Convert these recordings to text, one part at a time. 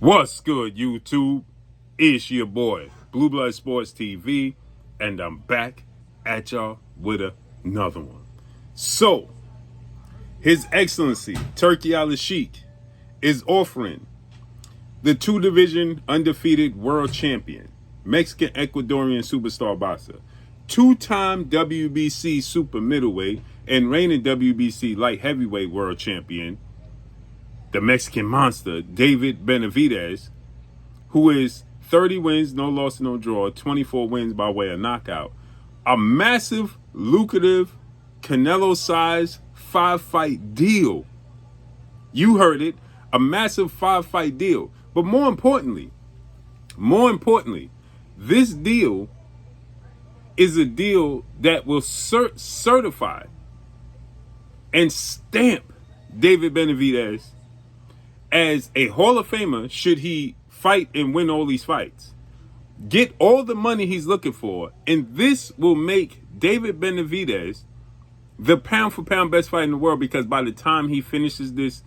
What's good, YouTube? It's your boy, Blue Blood Sports TV, and I'm back at y'all with another one. So, His Excellency Turki Al-Sheikh is offering the two-division undefeated world champion, Mexican Ecuadorian superstar boxer, two-time WBC super middleweight and reigning WBC light heavyweight world champion, the Mexican monster, David Benavidez, who is 30 wins, no loss, no draw, 24 wins by way of knockout. A massive, lucrative, Canelo-sized 5-fight deal. You heard it, a massive 5-fight deal. But more importantly, this deal is a deal that will certify and stamp David Benavidez as a Hall of Famer should he fight and win all these fights. Get all the money he's looking for, and this will make David Benavidez the pound-for-pound best fighter in the world, because by the time he finishes this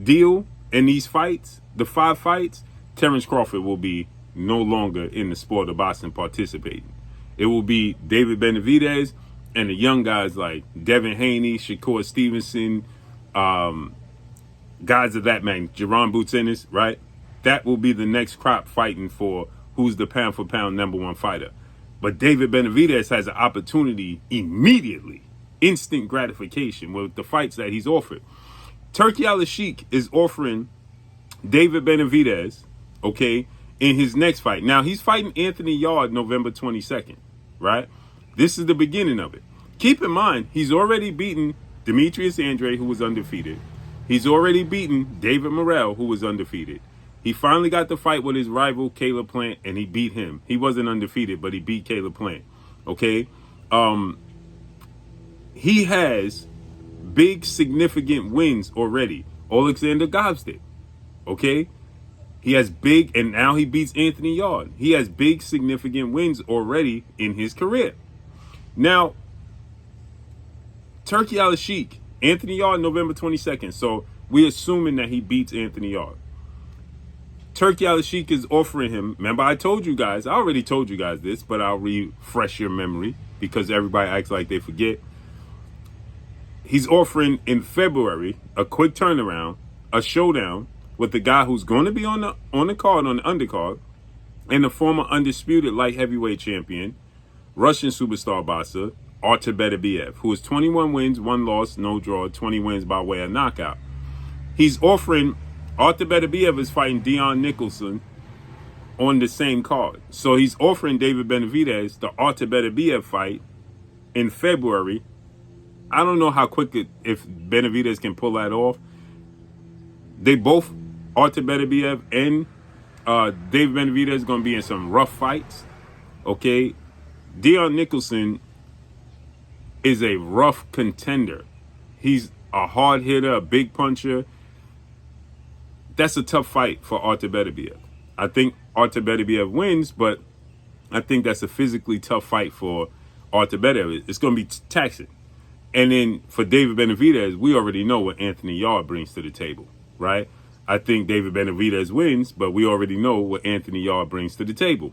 deal and these fights, the 5 fights, Terrence Crawford will be no longer in the sport of boxing participating. It will be David Benavidez and the young guys like Devin Haney, Shakur Stevenson, guys of that man, Jerron Boots Ennis, right? That will be the next crop fighting for who's the pound-for-pound number one fighter. But David Benavidez has an opportunity immediately, instant gratification with the fights that he's offered. Turki Al-Sheikh is offering David Benavidez, okay, in his next fight. Now, he's fighting Anthony Yarde November 22nd, right? This is the beginning of it. Keep in mind, he's already beaten Demetrius Andrade, who was undefeated. He's already beaten David Morrell, who was undefeated. He finally got the fight with his rival, Caleb Plant, and he beat him. He wasn't undefeated, but he beat Caleb Plant, okay? He has big, significant wins already. Alexander Gobstick, okay? He has big, and now he beats Anthony Yarde. He has big, significant wins already in his career. Now, Turki Al-Sheikh, Anthony Yarde, November 22nd. So we're assuming that he beats Anthony Yarde. Turki Al-Sheikh is offering him, remember I already told you guys this, but I'll refresh your memory because everybody acts like they forget. He's offering in February a quick turnaround, a showdown with the guy who's going to be on the undercard, and the former undisputed light heavyweight champion, Russian superstar boxer, Artur Beterbiev, who is 21 wins, 1 loss, no draw, 20 wins by way of knockout. He's offering, Artur Beterbiev is fighting Dion Nicholson on the same card. So he's offering David Benavidez the Artur Beterbiev fight in February. I don't know how quick if Benavidez can pull that off. They both, Artur Beterbiev and David Benavidez, going to be in some rough fights. Okay, Dion Nicholson is a rough contender. He's a hard hitter, a big puncher. That's a tough fight for Artur Beterbiev. I think Artur Beterbiev wins, but I think that's a physically tough fight for Artur Beterbiev. It's going to be taxing. And then for David Benavidez, we already know what Anthony Yarde brings to the table, right? I think David Benavidez wins, but we already know what Anthony Yarde brings to the table.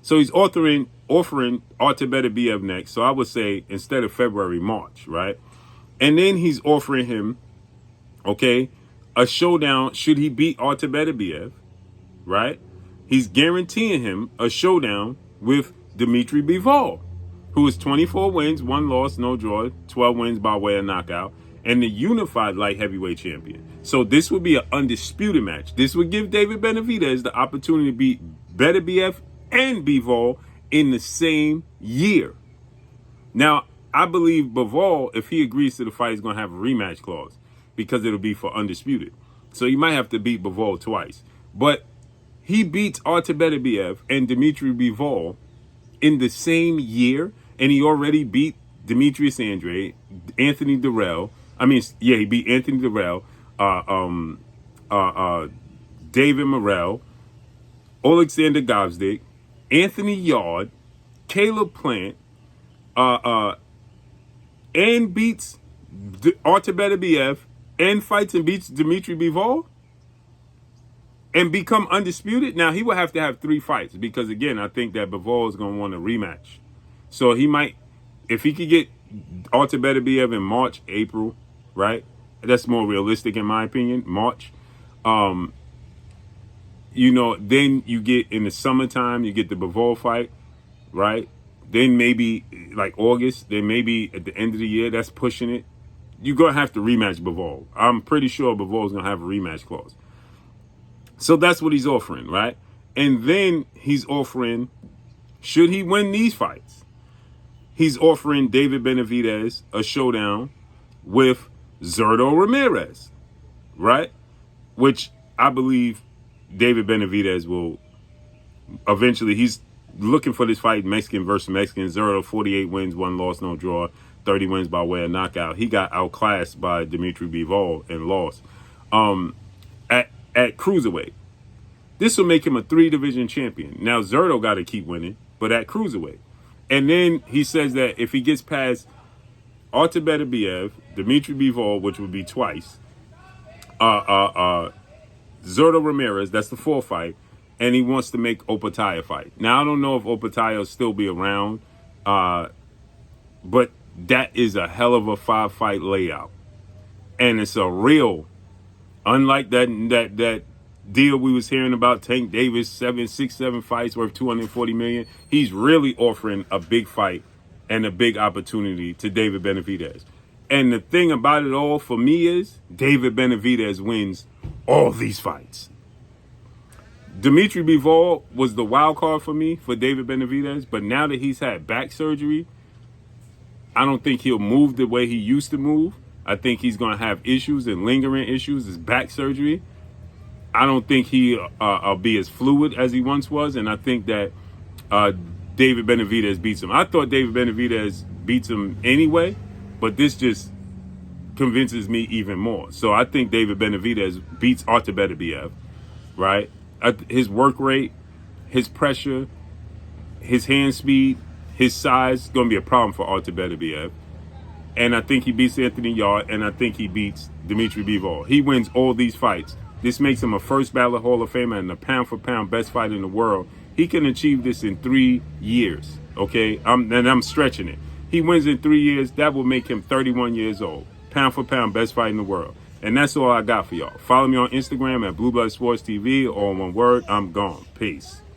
So he's offering Artur Beterbiev next. So I would say instead of February, March, right? And then he's offering him, okay, a showdown should he beat Artur Beterbiev, right? He's guaranteeing him a showdown with Dimitri Bivol, who is 24 wins, 1 loss, no draw, 12 wins by way of knockout, and the unified light heavyweight champion. So this would be an undisputed match. This would give David Benavidez the opportunity to beat Beterbiev and Bivol in the same year. Now, I believe Bivol, if he agrees to the fight, is going to have a rematch clause because it'll be for undisputed. So you might have to beat Bivol twice. But he beats Artur Beterbiev and Dimitri Bivol in the same year, and he already beat Demetrius Andrade, Anthony Durrell. He beat Anthony Durrell, David Morrell, Alexander Gobstick, Anthony Yarde, Caleb Plant, and beats Artur Beterbiev, and fights and beats Dimitri Bivol. and become undisputed. Now, he would have to have 3 fights because, again, I think that Bivol is going to want a rematch. So he might, if he could get Artur Beterbiev in March, April, right? That's more realistic in my opinion, March. You know, then you get in the summertime, you get the Bivol fight, right? Then maybe like August, then maybe at the end of the year, that's pushing it. You're going to have to rematch Bivol. I'm pretty sure Bivol's going to have a rematch clause. So that's what he's offering, right? And then he's offering, should he win these fights, he's offering David Benavidez a showdown with Zurdo Ramirez, right? Which I believe David Benavidez will eventually, he's looking for this fight, Mexican versus Mexican. Zurdo, 48 wins, 1 loss, no draw, 30 wins by way of knockout. He got outclassed by Dimitri Bivol and lost. At cruiserweight, this will make him a 3-division champion. Now, Zurdo got to keep winning, but at cruiserweight. And then he says that if he gets past Artur Beterbiev, Dimitri Bivol, which would be twice, Zurdo Ramirez, that's the 4th fight, and he wants to make Opataya fight. Now, I don't know if Opataya will still be around, but that is a hell of a 5-fight layout. And it's a real, unlike that deal we was hearing about, Tank Davis, 7 fights worth $240 million. He's really offering a big fight and a big opportunity to David Benavidez. And the thing about it all for me is David Benavidez wins all these fights. Dimitri Bivol was the wild card for me for David Benavidez, but now that he's had back surgery, I don't think he'll move the way he used to move. I think he's going to have issues and lingering issues. His back surgery. I don't think he'll be as fluid as he once was, and I think that David Benavidez beats him. I thought David Benavidez beats him anyway, but this just convinces me even more. So I think David Benavidez beats Artur Beterbiev, right? His work rate, his pressure, his hand speed, his size is going to be a problem for Artur Beterbiev. And I think he beats Anthony Yarde, and I think he beats Dimitri Bivol. He wins all these fights. This makes him a first ballot Hall of Famer and a pound-for-pound best fighter in the world. He can achieve this in 3 years, okay? I'm stretching it. He wins in 3 years. That will make him 31 years old. Pound-for-pound best fighter in the world. And that's all I got for y'all. Follow me on Instagram at Blue Blood Sports TV, all one word. I'm gone. Peace.